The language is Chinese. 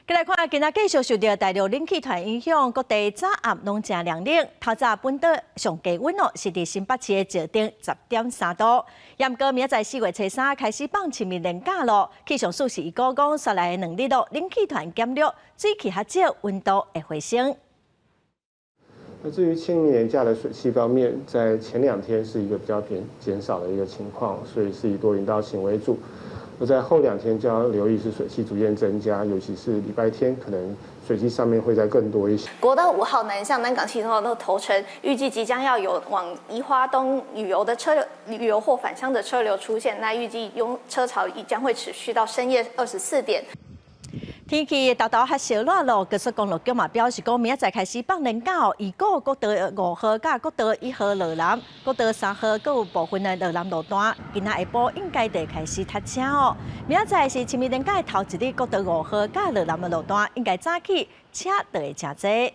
再来看，今仔继续受到大陆冷气团影响，各地早暗拢正凉冷。透早本岛上低温哦，是伫新北市的石碇10.3度。严过明仔载4月初3开始放清明连假咯。气象署是预估讲，刷来的2日咯，冷气团减弱，水汽较少，温度会回升。那至于清明连假的水汽方面，在前2天是一个比较减少的一个情况，所以是以多云到晴为主。而在后2天就要留意是水汽逐渐增加，尤其是礼拜天，可能水汽上面会再更多一些。国道5号南向南港系统的头城，预计即将要有往宜花东旅游或返乡的车流出现，那预计车潮将会持续到深夜24点。天气豆豆较小热咯，高速公路局嘛表示讲，明仔载开始放年假哦。预估国道5号甲国道1号落南，国道3号佮有部分的落南路段，今仔下晡应该得开始塞车哦。明仔载是清明连假的头1日，国道5号甲落南的路段应该早起车就会真多。